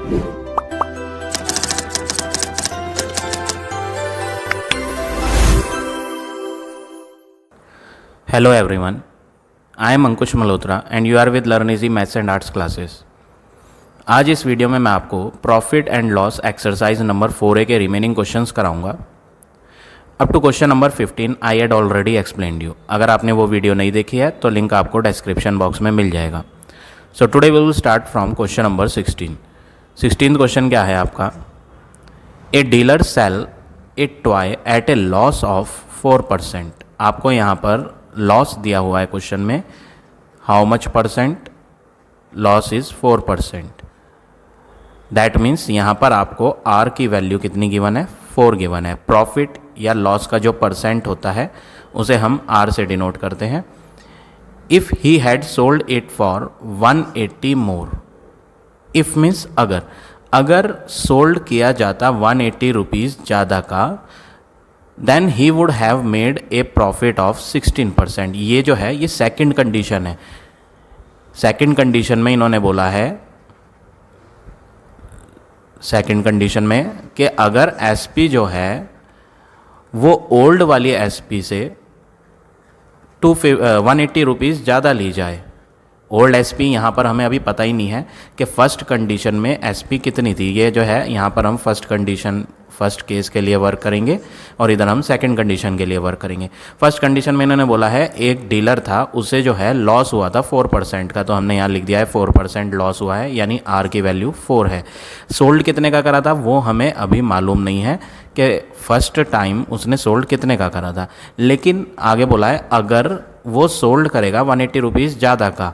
Hello everyone, I am Ankush Malhotra and you are with learn easy maths and arts classes. आज इस video में मैं आपको profit and loss exercise number 4A के remaining questions कराऊंगा। Up to question number 15 I had already explained you. अगर आपने वो वीडियो नहीं देखी है तो लिंक आपको डिस्क्रिप्शन बॉक्स में मिल जाएगा। So today we will start from question number 16। 16th question क्या है आपका? A dealer sell a toy at a loss of 4%। आपको यहाँ पर लॉस दिया हुआ है क्वेश्चन में, how much percent? Loss is 4%। That means यहाँ पर आपको आर की वैल्यू कितनी गिवन है? 4 गिवन है। प्रॉफिट या लॉस का जो परसेंट होता है उसे हम आर से डिनोट करते हैं। If he had sold it for 180 more. If means अगर सोल्ड किया जाता 180 रुपीज़ ज़्यादा का, then he would have made a profit of 16%। ये जो है ये सेकंड कंडीशन है। सेकंड कंडीशन में इन्होंने बोला है, सेकंड कंडीशन में कि अगर एसपी जो है वो ओल्ड वाली एसपी से 180 रुपीज़ ज़्यादा ली जाए। ओल्ड एसपी यहाँ पर हमें अभी पता ही नहीं है कि फर्स्ट कंडीशन में एसपी कितनी थी। ये जो है यहाँ पर हम फर्स्ट केस के लिए वर्क करेंगे और इधर हम सेकंड कंडीशन के लिए वर्क करेंगे। फर्स्ट कंडीशन में इन्होंने बोला है एक डीलर था, उसे जो है लॉस हुआ था 4% का, तो हमने यहाँ लिख दिया है 4% लॉस हुआ है, यानी आर की वैल्यू 4 है। सोल्ड कितने का करा था वो हमें अभी मालूम नहीं है कि फर्स्ट टाइम उसने सोल्ड कितने का करा था, लेकिन आगे बोला है अगर वो सोल्ड करेगा 180 रुपीज़ ज़्यादा का,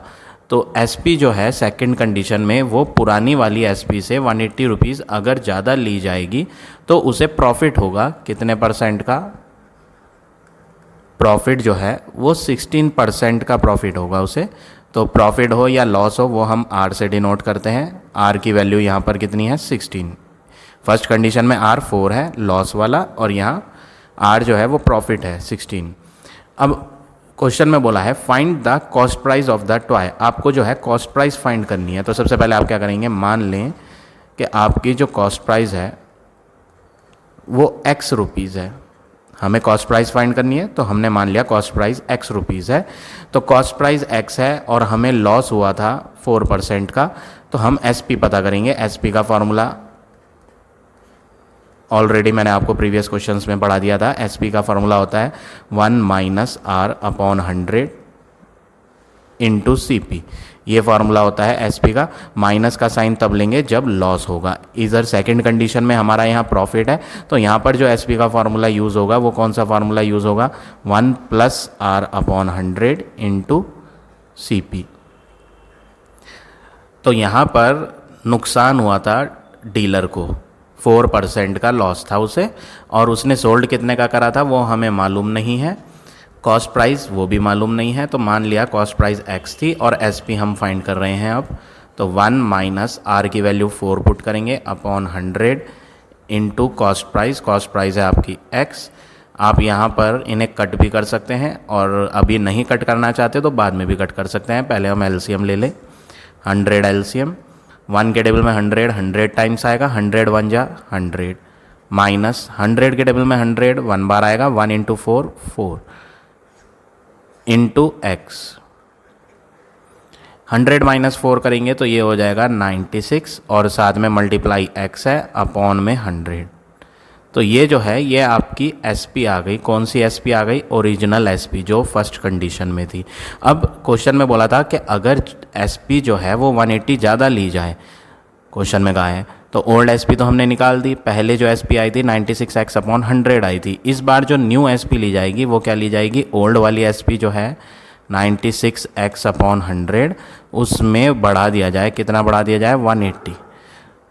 तो एसपी जो है सेकंड कंडीशन में वो पुरानी वाली एसपी से 180 रुपीज़ अगर ज़्यादा ली जाएगी तो उसे प्रॉफिट होगा कितने परसेंट का? प्रॉफिट जो है वो 16% का प्रॉफिट होगा उसे। तो प्रॉफिट हो या लॉस हो वो हम आर से डिनोट करते हैं। आर की वैल्यू यहाँ पर कितनी है? 16। फर्स्ट कंडीशन में आर 4 है लॉस वाला, और यहाँ आर जो है वो प्रॉफिट है 16। अब क्वेश्चन में बोला है find the cost price of the toy. आपको जो है कॉस्ट प्राइस फाइंड करनी है। तो सबसे पहले आप क्या करेंगे, मान लें कि आपकी जो कॉस्ट प्राइस है वो x रुपीज़ है। हमें कॉस्ट प्राइस फाइंड करनी है तो हमने मान लिया कॉस्ट प्राइस x रुपीज़ है। तो कॉस्ट प्राइस x है और हमें लॉस हुआ था 4% का, तो हम SP पता करेंगे। SP का फॉर्मूला ऑलरेडी मैंने आपको प्रीवियस क्वेश्चंस में पढ़ा दिया था। एसपी का फॉर्मूला होता है 1 - R/100 इंटू CP। ये फार्मूला होता है एसपी का। माइनस का साइन तब लेंगे जब लॉस होगा। इधर सेकंड कंडीशन में हमारा यहाँ प्रॉफिट है, तो यहाँ पर जो एसपी का फार्मूला यूज़ होगा वो कौन सा फार्मूला यूज़ होगा? 1 + R/100 इंटू CP। तो यहाँ पर नुकसान हुआ था डीलर को, 4% का लॉस था उसे, और उसने सोल्ड कितने का करा था वो हमें मालूम नहीं है। कॉस्ट प्राइस वो भी मालूम नहीं है, तो मान लिया कॉस्ट प्राइस x थी और एसपी हम फाइंड कर रहे हैं अब। तो 1 - R की वैल्यू 4 पुट करेंगे अपॉन 100 इंटू कॉस्ट प्राइस है आपकी x। आप यहाँ पर इन्हें कट भी कर सकते हैं, और अभी नहीं कट करना चाहते तो बाद में भी कट कर सकते हैं। पहले हम एलसीएम ले लें। 100 एलसीएम, 1 के टेबल में 100 टाइम्स आएगा, 100 1 जा 100, माइनस 100 के टेबल में 100 1 बार आएगा, 1 × 4 4 इंटू x। 100 - 4 करेंगे तो ये हो जाएगा 96, और साथ में मल्टीप्लाई x है अपॉन में 100। तो ये जो है ये आपकी एसपी आ गई। कौन सी एसपी आ गई? ओरिजिनल एसपी जो फर्स्ट कंडीशन में थी। अब क्वेश्चन में बोला था कि अगर एसपी जो है वो 180 ज़्यादा ली जाए, क्वेश्चन में कहा है, तो ओल्ड एसपी तो हमने निकाल दी। पहले जो एसपी आई थी 96x/100 आई थी। इस बार जो न्यू एसपी ली जाएगी वो क्या ली जाएगी? ओल्ड वाली एसपी जो है 96x/100, उसमें बढ़ा दिया जाए, कितना बढ़ा दिया जाए? 180।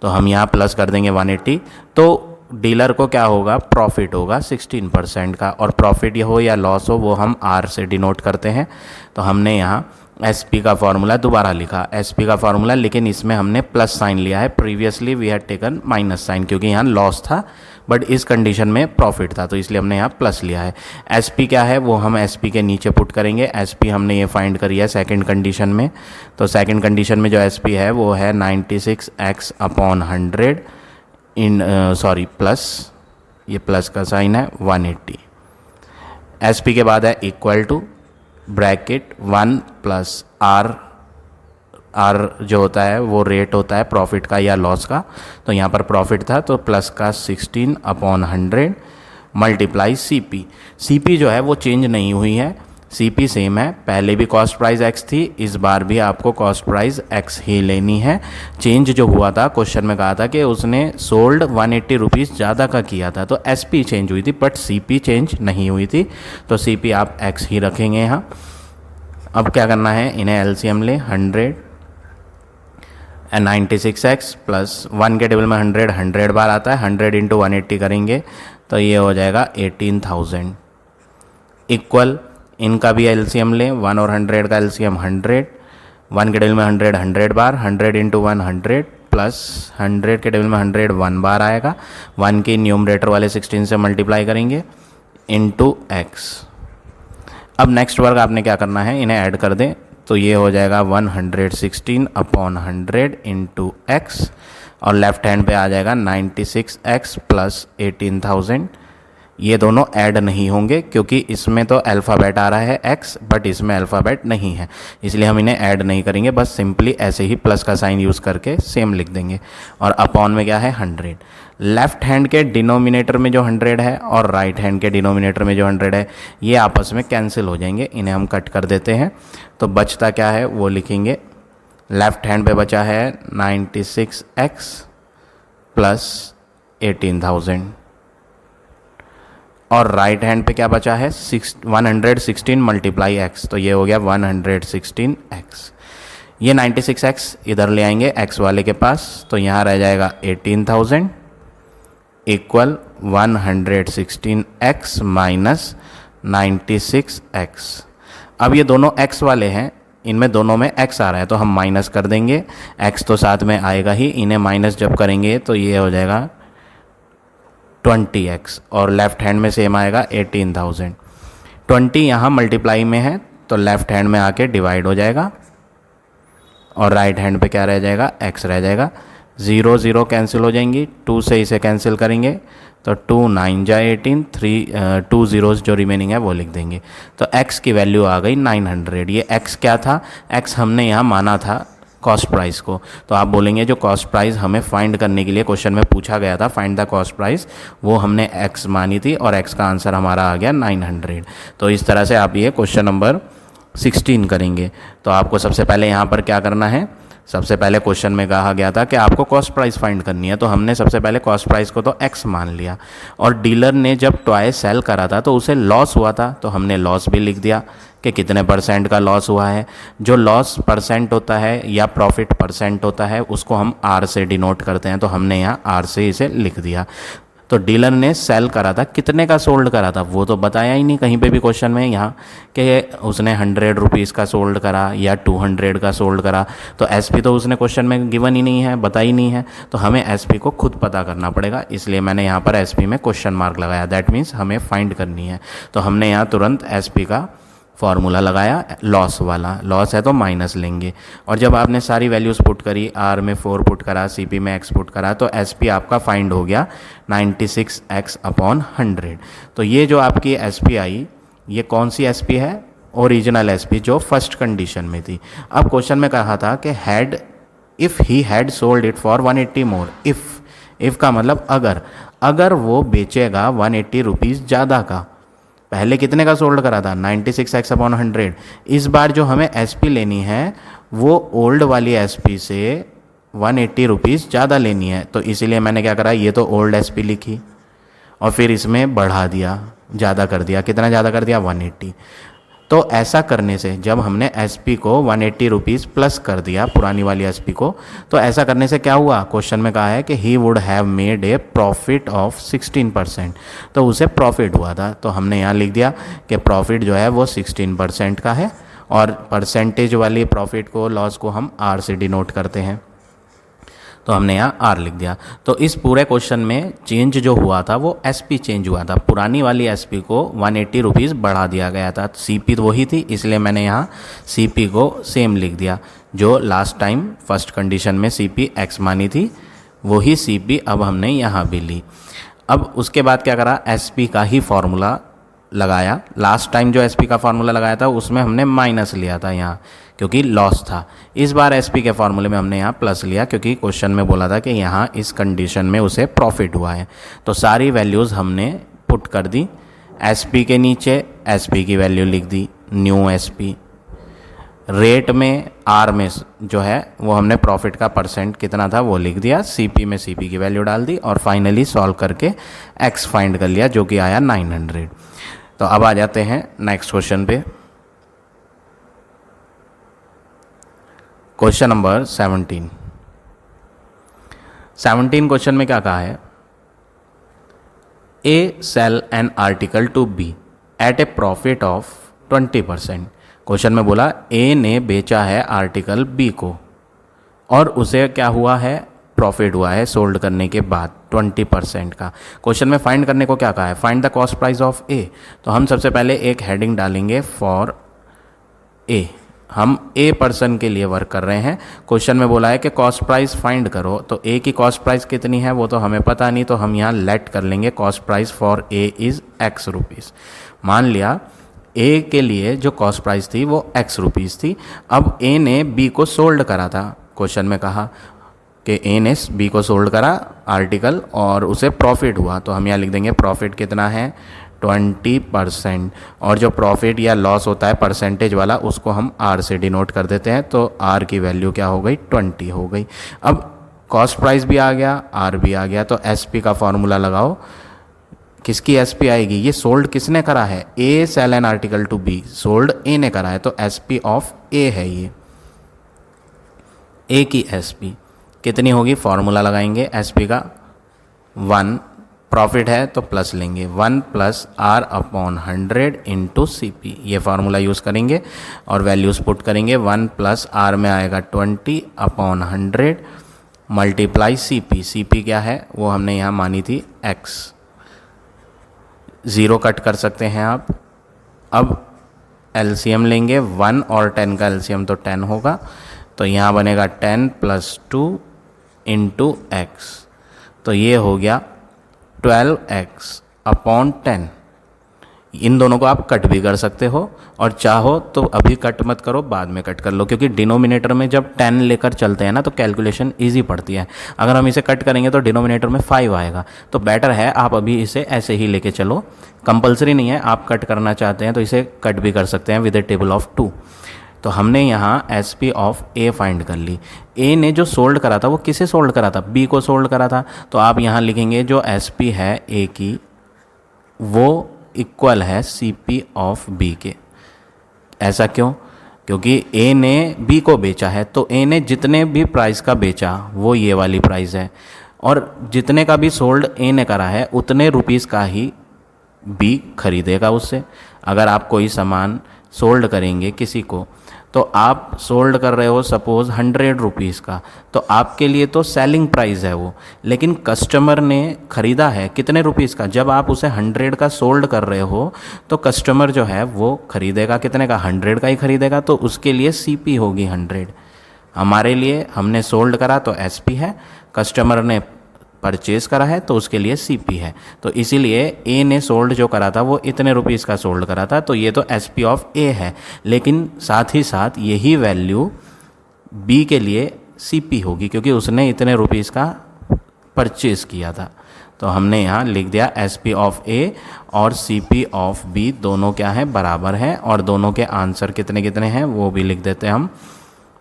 तो हम यहाँ प्लस कर देंगे 180, तो डीलर को क्या होगा? प्रॉफिट होगा 16% का। और प्रॉफिट हो या लॉस हो वो हम आर से डिनोट करते हैं। तो हमने यहाँ SP का फार्मूला दोबारा लिखा, SP का फार्मूला, लेकिन इसमें हमने प्लस साइन लिया है। Previously we had taken minus sign, क्योंकि यहाँ लॉस था बट इस कंडीशन में प्रॉफिट था, तो इसलिए हमने यहाँ प्लस लिया है। SP क्या है वो हम SP के नीचे पुट करेंगे। SP हमने ये फाइंड करी है सेकंड कंडीशन में, तो सेकंड कंडीशन में जो SP है वो है 96x अपॉन 100 इन प्लस, ये प्लस का साइन है 180। SP के बाद है equal to bracket 1 plus R जो होता है वो रेट होता है प्रॉफिट का या लॉस का, तो यहाँ पर प्रॉफिट था तो प्लस का 16 अपॉन 100 मल्टीप्लाई CP जो है वो चेंज नहीं हुई है, CP सेम है। पहले भी कॉस्ट प्राइस X थी, इस बार भी आपको कॉस्ट प्राइस X ही लेनी है। चेंज जो हुआ था, क्वेश्चन में कहा था कि उसने सोल्ड 180 रुपीज़ ज़्यादा का किया था, तो SP चेंज हुई थी बट CP चेंज नहीं हुई थी, तो CP आप X ही रखेंगे यहाँ। अब क्या करना है, इन्हें LCM ले 100 एंड 96x प्लस 1 के टेबल में 100 बार आता है, 100 इंटू 180 करेंगे तो ये हो जाएगा 18,000 इक्वल, इनका भी LCM लें, 1 और 100 का LCM 100, 1 के टेबल में 100 बार, 100 इंटू 100 प्लस 100 के टेबल में 100 1 बार आएगा, 1 की न्यूमरेटर वाले 16 से मल्टीप्लाई करेंगे इंटू x। अब नेक्स्ट वर्क आपने क्या करना है, इन्हें ऐड कर दें तो ये हो जाएगा 116 अपॉन 100 इंटू x, और लेफ्ट हैंड पे आ जाएगा 96x प्लस 18,000। ये दोनों ऐड नहीं होंगे क्योंकि इसमें तो अल्फ़ाबेट आ रहा है x बट इसमें अल्फ़ाबेट नहीं है, इसलिए हम इन्हें ऐड नहीं करेंगे, बस सिंपली ऐसे ही प्लस का साइन यूज़ करके सेम लिख देंगे। और अपॉन में क्या है 100, लेफ्ट हैंड के डिनोमिनेटर में जो 100 है और राइट हैंड के डिनोमिनेटर में जो 100 है ये आपस में कैंसिल हो जाएंगे, इन्हें हम कट कर देते हैं। तो बचता क्या है वो लिखेंगे, लेफ्ट हैंड पे बचा है 96x प्लस 18,000 और राइट हैंड पे क्या बचा है 116 मल्टीप्लाई x, तो ये हो गया 116x। ये 96x इधर ले आएंगे x वाले के पास, तो यहाँ रह जाएगा 18,000 इक्वल 116x माइनस 96x। अब ये दोनों x वाले हैं, इनमें दोनों में x आ रहा है तो हम माइनस कर देंगे, x तो साथ में आएगा ही, इन्हें माइनस जब करेंगे तो ये हो जाएगा 20x और लेफ्ट हैंड में सेम आएगा 18,000। 20 यहाँ मल्टीप्लाई में है तो लेफ्ट हैंड में आके डिवाइड हो जाएगा और राइट हैंड पे क्या रह जाएगा x रह जाएगा। 0 0 कैंसिल हो जाएंगी, 2 से इसे कैंसिल करेंगे तो 2 9 जा 18, 2 zeros जो रिमेनिंग है वो लिख देंगे। तो x की वैल्यू आ गई 900। ये x क्या था, x हमने यहाँ माना था कॉस्ट प्राइस को, तो आप बोलेंगे जो कॉस्ट प्राइस हमें फाइंड करने के लिए क्वेश्चन में पूछा गया था, फाइंड द कॉस्ट प्राइस, वो हमने x मानी थी और x का आंसर हमारा आ गया 900। तो इस तरह से आप ये क्वेश्चन नंबर 16 करेंगे। तो आपको सबसे पहले यहाँ पर क्या करना है, सबसे पहले क्वेश्चन में कहा गया था कि आपको कॉस्ट प्राइस फाइंड करनी है, तो हमने सबसे पहले कॉस्ट प्राइस को तो x मान लिया, और डीलर ने जब टॉय सेल करा था तो उसे लॉस हुआ था, तो हमने लॉस भी लिख दिया कि कितने % का लॉस हुआ है। जो लॉस % होता है या प्रॉफिट % होता है उसको हम R से डिनोट करते हैं, तो हमने यहाँ R से इसे लिख दिया। तो डीलर ने सेल करा था, कितने का सोल्ड करा था वो तो बताया ही नहीं कहीं पे भी क्वेश्चन में यहाँ कि उसने 100 रुपीज़ का सोल्ड करा या 200 का सोल्ड करा, तो SP तो उसने क्वेश्चन में गिवन ही नहीं है, बताई नहीं है, तो हमें SP को खुद पता करना पड़ेगा, इसलिए मैंने यहाँ पर SP में क्वेश्चन मार्क लगाया, दैट मीन्स हमें फाइंड करनी है। तो हमने यहाँ तुरंत SP का फॉर्मूला लगाया, लॉस वाला, लॉस है तो माइनस लेंगे, और जब आपने सारी वैल्यूज़ पुट करी, R में 4 पुट करा, CP में x पुट करा, तो SP आपका फाइंड हो गया 96x अपॉन 100। तो ये जो आपकी SP आई, ये कौन सी SP है, ओरिजिनल SP जो फर्स्ट कंडीशन में थी। अब क्वेश्चन में कहा था कि had, if he had sold it for 180 more, if का मतलब अगर वो बेचेगा 180 रुपीज़ ज़्यादा का, पहले कितने का सोल्ड करा था 96x अपॉन 100, इस बार जो हमें SP लेनी है वो ओल्ड वाली SP से 180 रुपीज़ ज़्यादा लेनी है, तो इसीलिए मैंने क्या करा, ये तो ओल्ड SP लिखी और फिर इसमें बढ़ा दिया, ज़्यादा कर दिया, कितना ज़्यादा कर दिया 180। तो ऐसा करने से जब हमने SP को 180 रुपीज़ प्लस कर दिया पुरानी वाली SP को, तो ऐसा करने से क्या हुआ, क्वेश्चन में कहा है कि ही would have made a profit of 16%, तो उसे प्रॉफिट हुआ था, तो हमने यहाँ लिख दिया कि प्रॉफिट जो है वो 16% का है और परसेंटेज वाली प्रॉफिट को, लॉस को हम आर से डिनोट करते हैं, तो हमने यहाँ आर लिख दिया। तो इस पूरे क्वेश्चन में चेंज जो हुआ था वो एसपी चेंज हुआ था। पुरानी वाली एसपी को 180 रुपीज़ बढ़ा दिया गया था, सीपी तो वही थी, इसलिए मैंने यहाँ सीपी को सेम लिख दिया। जो लास्ट टाइम फर्स्ट कंडीशन में सीपी एक्स मानी थी वही सीपी अब हमने यहाँ भी ली। अब उसके बाद क्या करा, एसपी का ही फॉर्मूला लगाया। लास्ट टाइम जो एसपी का फार्मूला लगाया था उसमें हमने माइनस लिया था यहाँ, क्योंकि लॉस था। इस बार एसपी के फार्मूले में हमने यहाँ प्लस लिया, क्योंकि क्वेश्चन में बोला था कि यहाँ इस कंडीशन में उसे प्रॉफिट हुआ है। तो सारी वैल्यूज़ हमने पुट कर दी। एसपी के नीचे एसपी की वैल्यू लिख दी, न्यू एसपी। रेट में आर में जो है वो हमने प्रॉफिट का परसेंट कितना था वो लिख दिया, सीपी में सीपी की वैल्यू डाल दी, और फाइनली सॉल्व करके एक्स फाइंड कर लिया, जो कि आया 900। तो अब आ जाते हैं नेक्स्ट क्वेश्चन पे। क्वेश्चन नंबर 17 क्वेश्चन में क्या कहा है, A sell an article to B at a profit of 20%। Question में बोला ए ने बेचा है आर्टिकल बी को और उसे क्या हुआ है, प्रॉफिट हुआ है सोल्ड करने के बाद 20% का। क्वेश्चन में फाइंड करने को क्या कहा है, find the cost price of A. तो हम सबसे पहले एक हेडिंग डालेंगे फॉर ए। हम ए पर्सन के लिए वर्क कर रहे हैं। क्वेश्चन में बोला है कि कॉस्ट प्राइस फाइंड करो, तो ए की कॉस्ट प्राइस कितनी है वो तो हमें पता नहीं, तो हम यहाँ लेट कर लेंगे cost price for A is x rupees. मान लिया ए के लिए जो कॉस्ट प्राइस थी वो एक्स रुपीज़ थी। अब ए ने बी को सोल्ड करा था, क्वेश्चन में कहा कि ए ने बी को सोल्ड करा आर्टिकल और उसे प्रॉफिट हुआ, तो हम यहाँ लिख देंगे प्रॉफिट कितना है 20%। और जो प्रॉफिट या लॉस होता है परसेंटेज वाला उसको हम आर से डिनोट कर देते हैं, तो आर की वैल्यू क्या हो गई 20 हो गई। अब कॉस्ट प्राइस भी आ गया, आर भी आ गया, तो एसपी का फॉर्मूला लगाओ। किसकी एसपी आएगी, ये सोल्ड किसने करा है, A sell an article to B, sold A ने करा है, तो एसपी ऑफ ए है ये। ए की एसपी कितनी होगी, फॉर्मूला लगाएंगे एसपी का 1, प्रॉफिट है तो प्लस लेंगे 1 plus R upon 100 into C P, ये फार्मूला यूज़ करेंगे और वैल्यूज़ पुट करेंगे। 1 प्लस आर में आएगा 20 upon 100 multiply C P. C P क्या है वो हमने यहाँ मानी थी एक्स। 0 कट कर सकते हैं आप। अब एलसीएम लेंगे, 1 और 10 का एलसीएम तो 10 होगा, तो यहाँ बनेगा 10 प्लस 2 इंटू एक्स, तो ये हो गया 12x अपॉन 10। इन दोनों को आप कट भी कर सकते हो और चाहो तो अभी कट मत करो, बाद में कट कर लो, क्योंकि डिनोमिनेटर में जब 10 लेकर चलते हैं ना तो कैलकुलेशन इजी पड़ती है। अगर हम इसे कट करेंगे तो डिनोमिनेटर में 5 आएगा, तो बेटर है आप अभी इसे ऐसे ही लेके चलो। कंपलसरी नहीं है, आप कट करना चाहते हैं तो इसे कट भी कर सकते हैं विद ए टेबल ऑफ 2। तो हमने यहाँ S P of A find कर ली। ए ने जो सोल्ड करा था वो किसे सोल्ड करा था, बी को सोल्ड करा था, तो आप यहाँ लिखेंगे जो एस पी है ए की वो इक्वल है सी पी ऑफ बी के। ऐसा क्यों, क्योंकि ए ने बी को बेचा है, तो ए ने जितने भी प्राइस का बेचा वो ये वाली प्राइस है, और जितने का भी सोल्ड ए ने करा है उतने रुपीज़ का ही बी खरीदेगा उससे। अगर आप कोई सामान सोल्ड करेंगे किसी को, तो आप सोल्ड कर रहे हो सपोज़ 100 रुपीज़ का, तो आपके लिए तो सेलिंग प्राइस है वो, लेकिन कस्टमर ने ख़रीदा है कितने रुपीज़ का। जब आप उसे 100 का सोल्ड कर रहे हो तो कस्टमर जो है वो खरीदेगा कितने का, 100 का ही खरीदेगा, तो उसके लिए सीपी होगी 100। हमारे लिए हमने सोल्ड करा तो एसपी है, कस्टमर ने परचेज़ करा है तो उसके लिए सीपी है। तो इसीलिए ए ने सोल्ड जो करा था वो इतने रुपीज़ का सोल्ड करा था, तो ये तो एसपी ऑफ ए है, लेकिन साथ ही साथ यही वैल्यू बी के लिए सीपी होगी, क्योंकि उसने इतने रुपीज़ का परचेज़ किया था। तो हमने यहाँ लिख दिया एसपी ऑफ ए और सीपी ऑफ बी दोनों क्या है, बराबर हैं, और दोनों के आंसर कितने कितने हैं वो भी लिख देते हैं हम।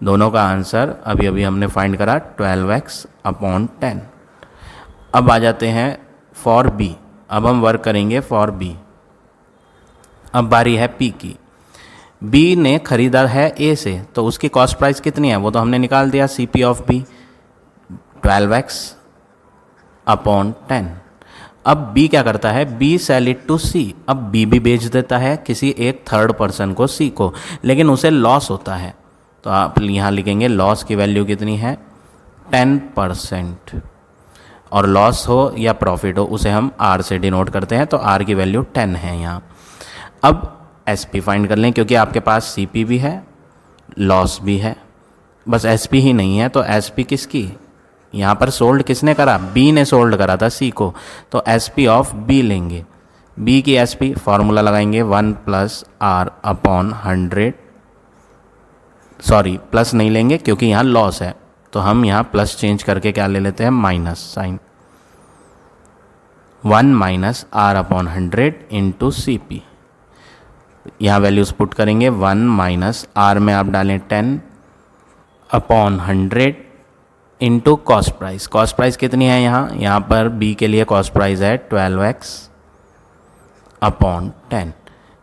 दोनों का आंसर अभी अभी हमने फाइंड करा 12x अपॉन 10। अब आ जाते हैं फॉर बी। अब हम वर्क करेंगे फॉर बी। अब बारी है पी की। बी ने खरीदा है ए से, तो उसकी कॉस्ट प्राइस कितनी है वो तो हमने निकाल दिया, C P of B 12x upon 10। अब बी क्या करता है, B sell it to C. अब बी भी बेच देता है किसी एक थर्ड पर्सन को, सी को, लेकिन उसे लॉस होता है। तो आप यहाँ लिखेंगे लॉस की वैल्यू कितनी है, 10%। और लॉस हो या प्रॉफिट हो उसे हम आर से डिनोट करते हैं, तो आर की वैल्यू 10 है यहाँ। अब एस पी फाइंड कर लें, क्योंकि आपके पास सी पी भी है, लॉस भी है, बस एस पी ही नहीं है। तो एस पी किसकी, यहाँ पर सोल्ड किसने करा, बी ने सोल्ड करा था सी को, तो एस पी ऑफ बी लेंगे। बी की एस पी फॉर्मूला लगाएंगे 1 + R/100, सॉरी प्लस नहीं लेंगे क्योंकि यहाँ लॉस है, तो हम यहाँ प्लस चेंज करके क्या ले लेते हैं, minus sign. 1 - R/100 into C P. यहाँ वैल्यूज पुट करेंगे, 1 - R में आप डालें 10/100 into cost price. Cost price कितनी है यहाँ पर बी के लिए कॉस्ट प्राइस है 12x/10।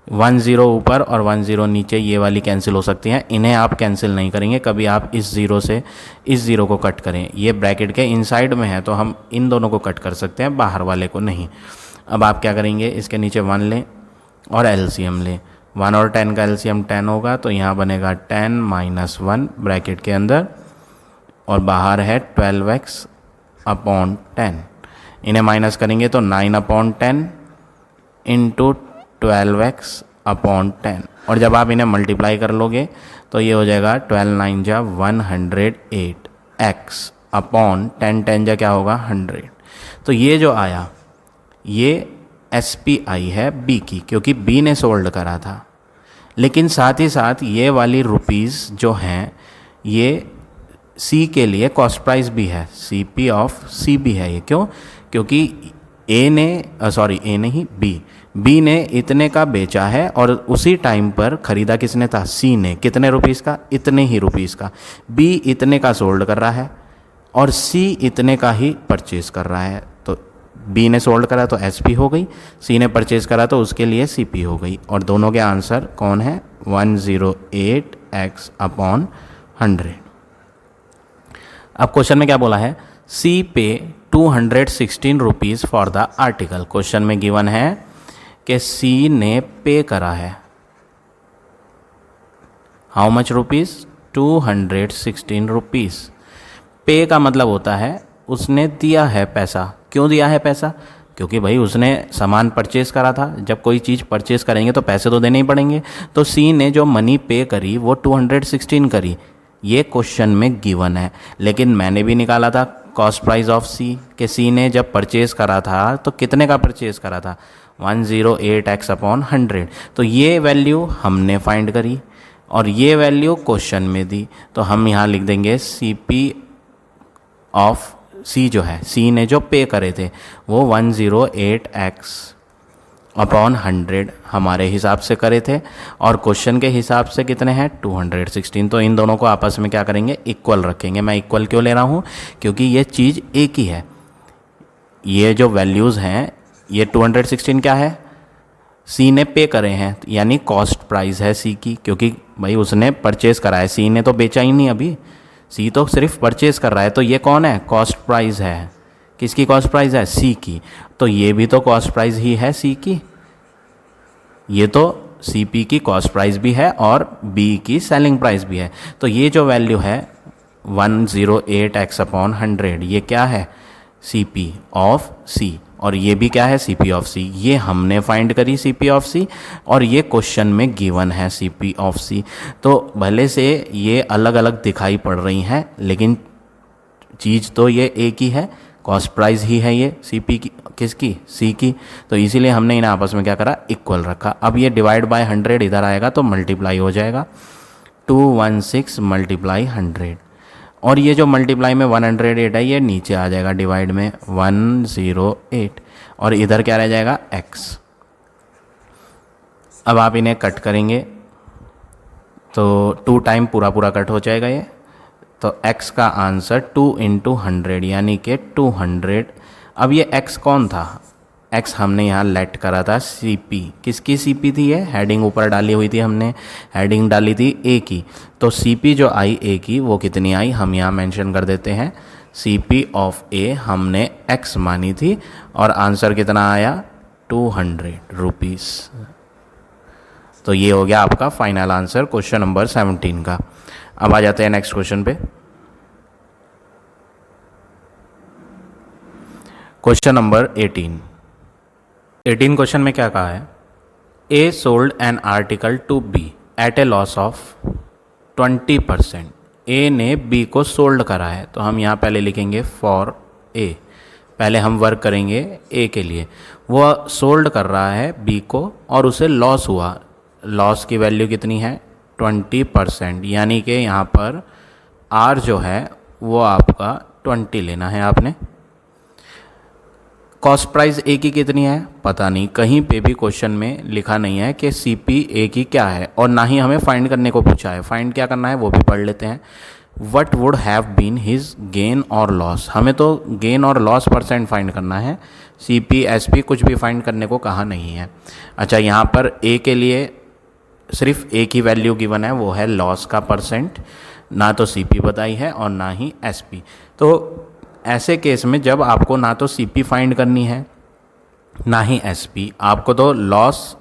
1 0 ऊपर और 1 0 नीचे, ये वाली कैंसिल हो सकती हैं, इन्हें आप कैंसिल नहीं करेंगे कभी। आप इस ज़ीरो से इस ज़ीरो को कट करें, ये ब्रैकेट के इनसाइड में है तो हम इन दोनों को कट कर सकते हैं, बाहर वाले को नहीं। अब आप क्या करेंगे, इसके नीचे 1 लें और एलसीएम लें। 1 और 10 का एलसीएम 10 होगा, तो यहाँ बनेगा 10 - 1 ब्रैकेट के अंदर, और बाहर है 12x/10। इन्हें माइनस करेंगे तो 9/10 इंटू 12x/10। और जब आप इन्हें मल्टीप्लाई कर लोगे तो ये हो जाएगा 12 9 जा 108 x/10, 10 जा क्या होगा 100। तो ये जो आया ये SPI है बी की, क्योंकि बी ने सोल्ड करा था। लेकिन साथ ही साथ ये वाली रुपीज़ जो हैं ये सी के लिए कॉस्ट प्राइस भी है, CP ऑफ सी भी है ये। क्यों, क्योंकि ए नहीं बी ने इतने का बेचा है और उसी टाइम पर ख़रीदा किसने था, सी ने। कितने रुपीज़ का, इतने ही रुपीज़ का। बी इतने का सोल्ड कर रहा है और सी इतने का ही परचेज कर रहा है। तो बी ने सोल्ड करा तो SP हो गई, सी ने परचेज करा तो उसके लिए CP हो गई। और दोनों के आंसर कौन है, 108x/100। अब क्वेश्चन में क्या बोला है, सी पे 216 rupees for the article. Question में गिवन है कि सी ने पे करा है हाउ मच रुपीज़, 216 रुपीज़। पे का मतलब होता है उसने दिया है पैसा। क्यों दिया है पैसा, क्योंकि भाई उसने सामान परचेज़ करा था। जब कोई चीज़ परचेज़ करेंगे तो पैसे तो देने ही पड़ेंगे। तो सी ने जो मनी पे करी वो 216 करी, ये क्वेश्चन में गिवन है। लेकिन मैंने भी निकाला था कॉस्ट प्राइस ऑफ सी, कि सी ने जब परचेज़ करा था तो कितने का परचेज़ करा था, 108x/100। तो ये वैल्यू हमने फाइंड करी और ये वैल्यू क्वेश्चन में दी, तो हम यहाँ लिख देंगे CP ऑफ सी जो है, सी ने जो पे करे थे वो 108x/100 हमारे हिसाब से करे थे और क्वेश्चन के हिसाब से कितने हैं 216। तो इन दोनों को आपस में क्या करेंगे, इक्वल रखेंगे। मैं इक्वल क्यों ले रहा हूँ, क्योंकि ये चीज़ एक ही है। ये जो वैल्यूज़ हैं ये 216 क्या है, सी ने पे करे हैं, यानी कॉस्ट प्राइस है सी की, क्योंकि भाई उसने परचेज करा है, सी ने तो बेचा ही नहीं अभी, सी तो सिर्फ परचेज कर रहा है। तो ये कौन है, कॉस्ट प्राइस है। किसकी कॉस्ट प्राइस है, सी की। तो ये भी तो कॉस्ट प्राइस ही है सी की, ये तो CP की कॉस्ट प्राइस भी है और बी की सेलिंग प्राइस भी है। तो ये जो वैल्यू है 108x/100 ये क्या है, CP ऑफ सी, और ये भी क्या है CP ऑफ सी। ये हमने फाइंड करी CP ऑफ सी और ये क्वेश्चन में गिवन है CP ऑफ सी। तो भले से ये अलग अलग दिखाई पड़ रही हैं लेकिन चीज़ तो ये एक ही है, कॉस्ट प्राइस ही है ये CP की, किसकी, सी की। तो इसीलिए हमने इन्हें आपस में क्या करा, इक्वल रखा। अब ये डिवाइड बाय 100 इधर आएगा तो मल्टीप्लाई हो जाएगा, 216 × 100। और ये जो मल्टीप्लाई में 108 है ये नीचे आ जाएगा डिवाइड में 108, और इधर क्या रह जाएगा x। अब आप इन्हें कट करेंगे तो 2 टाइम पूरा पूरा कट हो जाएगा ये, तो x का आंसर 2 × 100 यानी कि 200। अब ये x कौन था, एक्स हमने यहाँ लेट करा था CP। किसकी CP थी? ये हेडिंग ऊपर डाली हुई थी हमने, हेडिंग डाली थी A की। तो CP जो आई A की वो कितनी आई, हम यहाँ मेंशन कर देते हैं। CP ऑफ A हमने x मानी थी और आंसर कितना आया, 200 रुपीज़। तो ये हो गया आपका फाइनल आंसर क्वेश्चन नंबर 17 का। अब आ जाते हैं नेक्स्ट क्वेश्चन पे। क्वेश्चन नंबर 18 क्वेश्चन में क्या कहा है, A sold an article to B at a loss of 20%। A ने B को सोल्ड करा है, तो हम यहाँ पहले लिखेंगे फॉर A। पहले हम वर्क करेंगे A के लिए। वो सोल्ड कर रहा है B को और उसे लॉस हुआ। लॉस की वैल्यू कितनी है, 20%, यानी कि यहाँ पर R जो है वो आपका 20 लेना है आपने। कॉस्ट प्राइस ए की कितनी है पता नहीं, कहीं पे भी क्वेश्चन में लिखा नहीं है कि CP ए की क्या है, और ना ही हमें फाइंड करने को पूछा है। फाइंड क्या करना है वो भी पढ़ लेते हैं। What would have been his gain और लॉस, हमें तो गेन और लॉस परसेंट फाइंड करना है, CP SP कुछ भी फाइंड करने को कहा नहीं है। अच्छा, यहाँ पर ए के लिए सिर्फ एक ही वैल्यू गिवन है, वो है लॉस का परसेंट। ना तो CP बताई है और ना ही SP। तो ऐसे केस में जब आपको ना तो CP फाइंड करनी है ना ही SP, आपको तो लॉस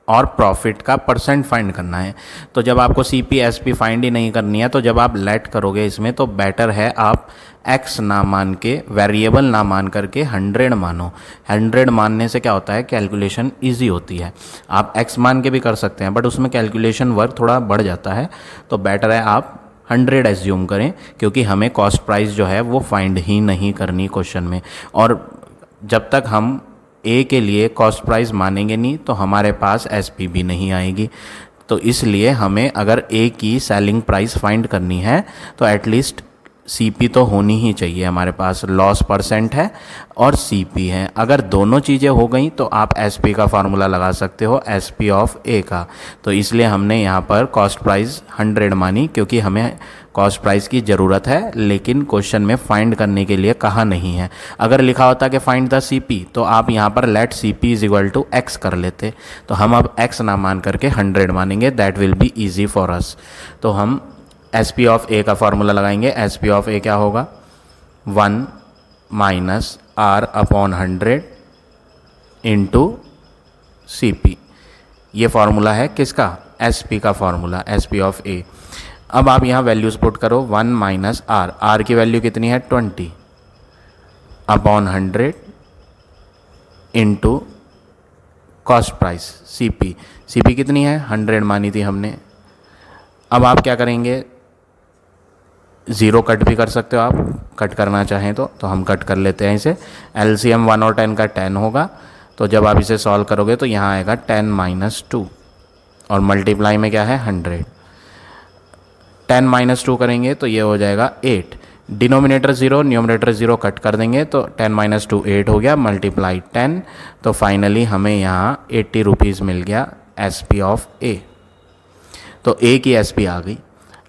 और प्रॉफिट का परसेंट फाइंड करना है। तो जब आपको CP SP फाइंड ही नहीं करनी है, तो जब आप लेट करोगे इसमें, तो बेटर है आप x ना मान के, वेरिएबल ना मान करके 100 मानो। 100 मानने से क्या होता है, कैलकुलेशन इजी होती है। आप x मान के भी कर सकते हैं, बट उसमें कैलकुलेशन वर्क थोड़ा बढ़ जाता है। तो बेटर है आप 100 एज्यूम करें, क्योंकि हमें कॉस्ट प्राइस जो है वो फाइंड ही नहीं करनी क्वेश्चन में। और जब तक हम ए के लिए कॉस्ट प्राइस मानेंगे नहीं, तो हमारे पास SP भी नहीं आएगी। तो इसलिए हमें अगर ए की सेलिंग प्राइस फाइंड करनी है तो एटलीस्ट CP तो होनी ही चाहिए हमारे पास। लॉस परसेंट है और CP है। अगर दोनों चीज़ें हो गई तो आप SP का फार्मूला लगा सकते हो, SP ऑफ A का। तो इसलिए हमने यहाँ पर कॉस्ट प्राइस 100 मानी, क्योंकि हमें कॉस्ट प्राइस की ज़रूरत है, लेकिन क्वेश्चन में फाइंड करने के लिए कहा नहीं है। अगर लिखा होता कि फाइंड द CP, तो आप यहाँ पर let CP is equal to x कर लेते। तो हम अब x ना मान करके 100 मानेंगे, that will be easy for us. तो हम SP ऑफ A का फार्मूला लगाएंगे। SP ऑफ A क्या होगा, 1 minus R upon 100 into CP। ये फार्मूला है किसका, SP का फार्मूला, SP ऑफ A। अब आप यहाँ वैल्यूज पुट करो, 1 माइनस R की वैल्यू कितनी है 20 upon 100 into cost price CP कितनी है 100 मानी थी हमने। अब आप क्या करेंगे, 0 कट भी कर सकते हो आप, कट करना चाहें तो हम कट कर लेते हैं इसे। LCM 1 और 10 का 10 होगा। तो जब आप इसे सॉल्व करोगे तो यहाँ आएगा 10 माइनस 2 और मल्टीप्लाई में क्या है 100। 10 माइनस 2 करेंगे तो ये हो जाएगा 8। डिनोमिनेटर 0 न्यूमरेटर 0 कट कर देंगे तो 10 माइनस 2 8 हो गया, मल्टीप्लाई 10। तो फाइनली हमें यहाँ 80 रुपीज़ मिल गया SP ऑफ A। तो A की SP आ गई।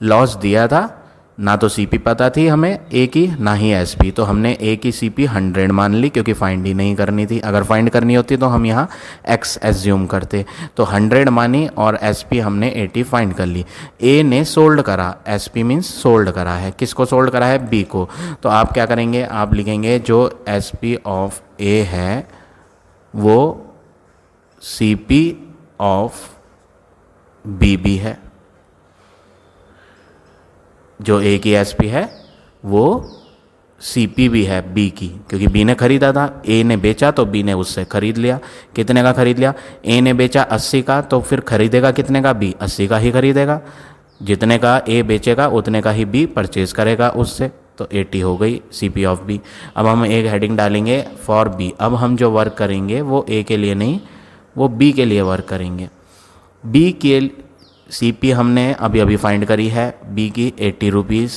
लॉस दिया था, ना तो CP पता थी हमें A की, ना ही SP। तो हमने A की CP 100 मान ली, क्योंकि फाइंड ही नहीं करनी थी। अगर फाइंड करनी होती तो हम यहाँ x एज्यूम करते। तो 100 मानी और SP हमने 80 फाइंड कर ली। A ने सोल्ड करा, SP मीन्स सोल्ड करा है। किसको सोल्ड करा है, B को। तो आप क्या करेंगे, आप लिखेंगे जो SP ऑफ A है वो CP ऑफ B भी है। जो A की SP है वो CP भी है B की, क्योंकि B ने खरीदा था, A ने बेचा तो B ने उससे खरीद लिया। कितने का खरीद लिया, A ने बेचा 80 का, तो फिर खरीदेगा कितने का, B 80 का ही खरीदेगा। जितने का A बेचेगा उतने का ही B परचेज करेगा उससे। तो 80 हो गई CP ऑफ B। अब हम एक हेडिंग डालेंगे फॉर B। अब हम जो वर्क करेंगे वो A के लिए नहीं, वो B के लिए वर्क करेंगे। B के CP हमने अभी अभी फाइंड करी है B की 80 रुपीज़।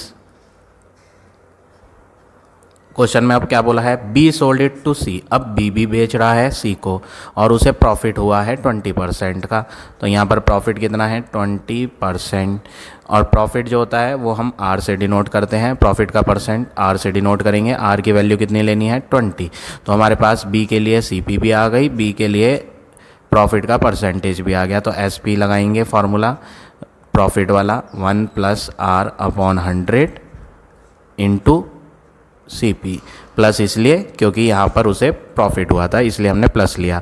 क्वेश्चन में अब क्या बोला है, be sold it to C. अब बी भी बेच रहा है सी को और उसे प्रॉफिट हुआ है 20% का। तो यहाँ पर प्रॉफिट कितना है, 20%। और प्रॉफिट जो होता है वो हम आर से डिनोट करते हैं, प्रॉफिट का परसेंट आर से डिनोट करेंगे। आर की वैल्यू कितनी लेनी है, 20। तो हमारे पास बी के लिए सी पी भी आ गई, बी के लिए प्रॉफिट का परसेंटेज भी आ गया। तो एस पी लगाएंगे फॉर्मूला प्रॉफिट वाला, 1 + R/100 into C P. Plus इसलिए क्योंकि यहाँ पर उसे प्रॉफिट हुआ था, इसलिए हमने प्लस लिया।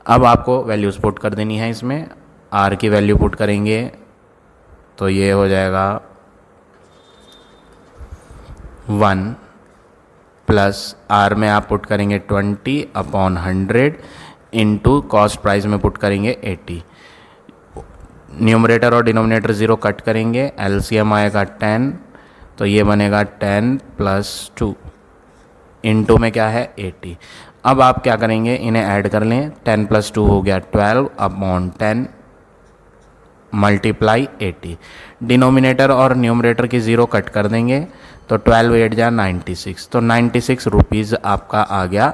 अब आपको वैल्यूज़ पुट कर देनी है इसमें। आर की वैल्यू पुट करेंगे तो ये हो जाएगा 1 + आर में आप पुट करेंगे 20/100 इंटू कॉस्ट प्राइस में पुट करेंगे 80। न्यूमरेटर और डिनोमिनेटर 0 कट करेंगे, एलसीएम आएगा 10, तो ये बनेगा 10 + 2 इंटू में क्या है 80। अब आप क्या करेंगे, इन्हें ऐड कर लें, 10 + 2 हो गया 12/10 मल्टीप्लाई 80। डिनोमिनेटर और न्यूमरेटर की 0 कट कर देंगे तो 12 8 जा 96, तो 96 रुपीज़ आपका आ गया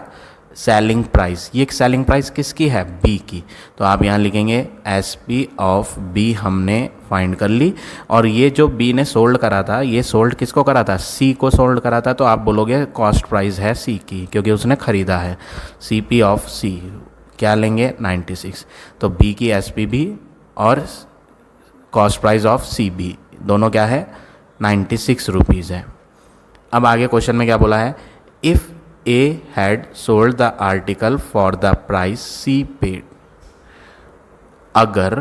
सेलिंग प्राइस। ये सेलिंग प्राइस किसकी है, बी की। तो आप यहाँ लिखेंगे एस पी ऑफ बी हमने फाइंड कर ली। और ये जो बी ने सोल्ड करा था, ये सोल्ड किसको करा था, सी को सोल्ड करा था। तो आप बोलोगे कॉस्ट प्राइस है सी की, क्योंकि उसने ख़रीदा है। सी पी ऑफ सी क्या लेंगे, 96। तो बी की एस पी भी और cost price of C B दोनों क्या है, 96 रुपीज़ है। अब आगे क्वेश्चन में क्या बोला है, if A had sold the article for the price C paid। अगर,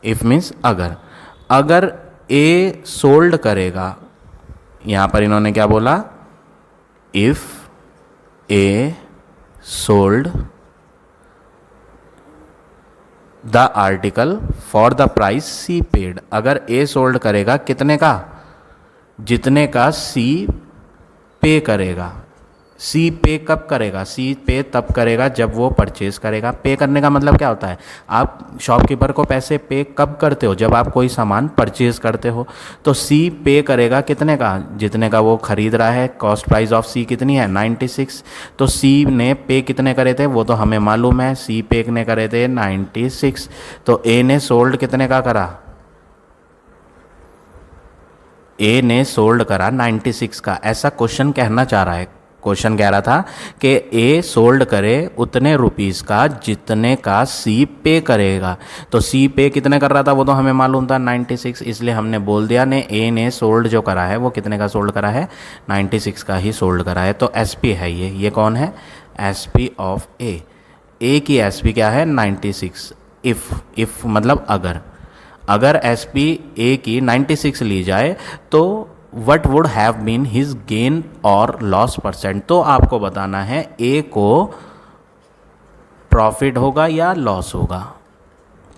if means अगर A सोल्ड करेगा, यहाँ पर इन्होंने क्या बोला, if A sold the article for the price C paid। अगर A सोल्ड करेगा कितने का, जितने का C पे करेगा। सी पे कब करेगा, सी पे तब करेगा जब वो परचेज करेगा। पे करने का मतलब क्या होता है, आप शॉपकीपर को पैसे पे कब करते हो, जब आप कोई सामान परचेज करते हो। तो सी पे करेगा कितने का, जितने का वो खरीद रहा है। कॉस्ट प्राइस ऑफ सी कितनी है, 96। तो सी ने पे कितने करे थे वो तो हमें मालूम है, सी पे ने करे थे 96। तो ए ने सोल्ड कितने का करा, ए ने सोल्ड करा 96 का। ऐसा क्वेश्चन कहना चाह रहा है। क्वेश्चन कह रहा था कि ए सोल्ड करे उतने रुपीज़ का जितने का सी पे करेगा। तो सी पे कितने कर रहा था वो तो हमें मालूम था 96, इसलिए हमने बोल दिया ने ए ने सोल्ड जो करा है वो कितने का सोल्ड करा है, 96 का ही सोल्ड करा है। तो एस पी है ये कौन है, एस पी ऑफ ए की एस पी क्या है 96। इफ़ मतलब अगर एस पी ए की 96 ली जाए तो what would have been his gain और लॉस परसेंट। तो आपको बताना है ए को प्रॉफिट होगा या लॉस होगा,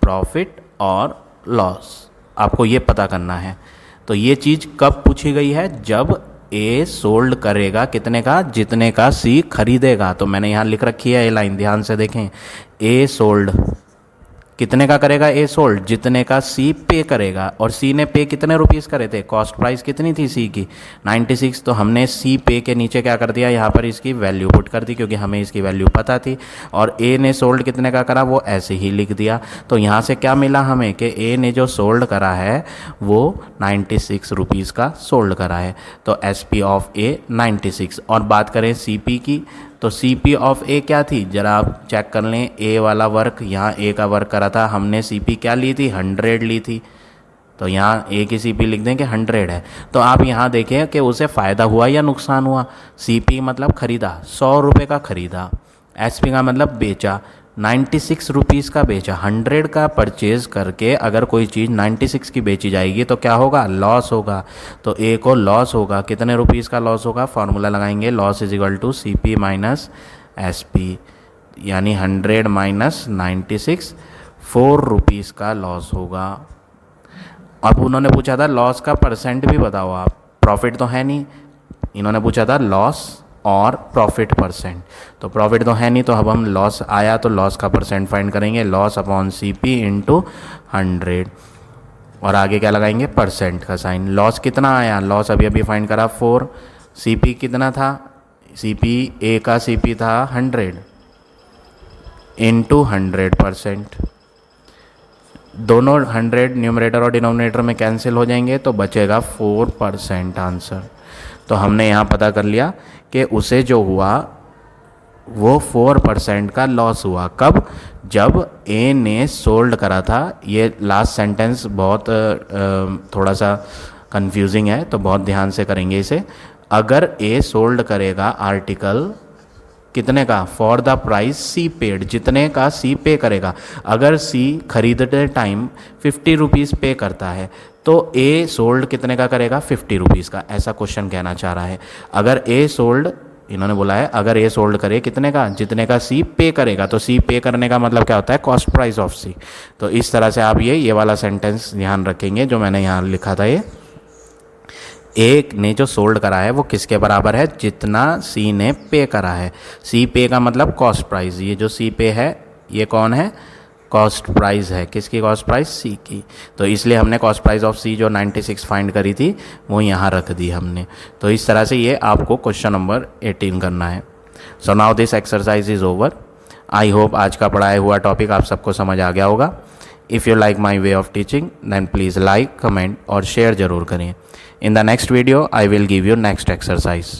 प्रॉफिट और लॉस आपको ये पता करना है। तो ये चीज़ कब पूछी गई है, जब ए सोल्ड करेगा कितने का, जितने का सी खरीदेगा। तो मैंने यहाँ लिख रखी है ये लाइन, ध्यान से देखें। ए सोल्ड कितने का करेगा, ए सोल्ड जितने का सी पे करेगा। और सी ने पे कितने रुपीज़ करे थे, कॉस्ट प्राइस कितनी थी सी की 96। तो हमने सी पे के नीचे क्या कर दिया, यहाँ पर इसकी वैल्यू पुट कर दी, क्योंकि हमें इसकी वैल्यू पता थी। और ए ने सोल्ड कितने का करा वो ऐसे ही लिख दिया। तो यहाँ से क्या मिला हमें कि ए ने जो सोल्ड करा है वो 96 रुपीज़ का सोल्ड करा है। तो एस पी ऑफ ए 96। और बात करें सी पी की, तो सी पी ऑफ ए क्या थी, जरा आप चेक कर लें। ए वाला वर्क, यहाँ ए का वर्क करा था हमने, सी पी क्या ली थी, 100 ली थी। तो यहाँ ए की सी पी लिख दें कि 100 है। तो आप यहाँ देखें कि उसे फ़ायदा हुआ या नुकसान हुआ। सी पी मतलब ख़रीदा, 100 रुपये का ख़रीदा। एस पी का मतलब बेचा, 96 रुपीज़ का बेचा। 100 का परचेज़ करके अगर कोई चीज़ 96 की बेची जाएगी तो क्या होगा, लॉस होगा। तो ए को लॉस होगा, कितने रुपीज़ का लॉस होगा, फार्मूला लगाएंगे, loss is equal to C P minus S P, यानी 100 माइनस 96, 4 रुपीज़ का लॉस होगा। अब उन्होंने पूछा था लॉस का परसेंट भी बताओ आप, प्रॉफिट तो है नहीं, इन्होंने पूछा था लॉस और प्रॉफिट परसेंट। तो प्रॉफिट तो है नहीं, तो अब हम लॉस आया तो लॉस का परसेंट फाइंड करेंगे, loss upon C P into 100। और आगे क्या लगाएंगे, परसेंट का साइन। लॉस कितना आया, लॉस अभी अभी फाइंड करा 4, सी पी कितना था, CP A का CP था 100 इंटू 100%, दोनों 100 न्यूमरेटर और डिनोमिनेटर में कैंसिल हो जाएंगे तो बचेगा 4% आंसर। तो हमने यहाँ पता कर लिया कि उसे जो हुआ वो 4% का लॉस हुआ। कब? जब ए ने सोल्ड करा था। ये लास्ट सेंटेंस बहुत थोड़ा सा कंफ्यूजिंग है, तो बहुत ध्यान से करेंगे इसे। अगर ए सोल्ड करेगा आर्टिकल कितने का? For the price C paid, जितने का सी पे करेगा। अगर सी खरीदते टाइम 50 रुपीज़ पे करता है तो ए सोल्ड कितने का करेगा? 50 रुपीज़ का। ऐसा क्वेश्चन कहना चाह रहा है। अगर ए सोल्ड, इन्होंने बोला है अगर ए सोल्ड करे कितने का? जितने का सी पे करेगा। तो सी पे करने का मतलब क्या होता है? कॉस्ट प्राइस ऑफ सी। तो इस तरह से आप ये वाला सेंटेंस ध्यान रखेंगे जो मैंने यहाँ लिखा था। ये ए ने जो सोल्ड करा है वो किसके बराबर है? जितना सी ने पे करा है। सी पे का मतलब कॉस्ट प्राइस। ये जो सी पे है ये कौन है? कॉस्ट प्राइस है। किसकी कॉस्ट प्राइस? सी की। तो इसलिए हमने कॉस्ट प्राइस ऑफ सी जो 96 फाइंड करी थी वो यहाँ रख दी हमने। तो इस तरह से ये आपको क्वेश्चन नंबर 18 करना है। So now this exercise is over. I hope आज का पढ़ाया हुआ टॉपिक आप सबको समझ आ गया होगा। If you like my way of teaching then please like, comment और शेयर ज़रूर करें। In the next video, I will give you next exercise.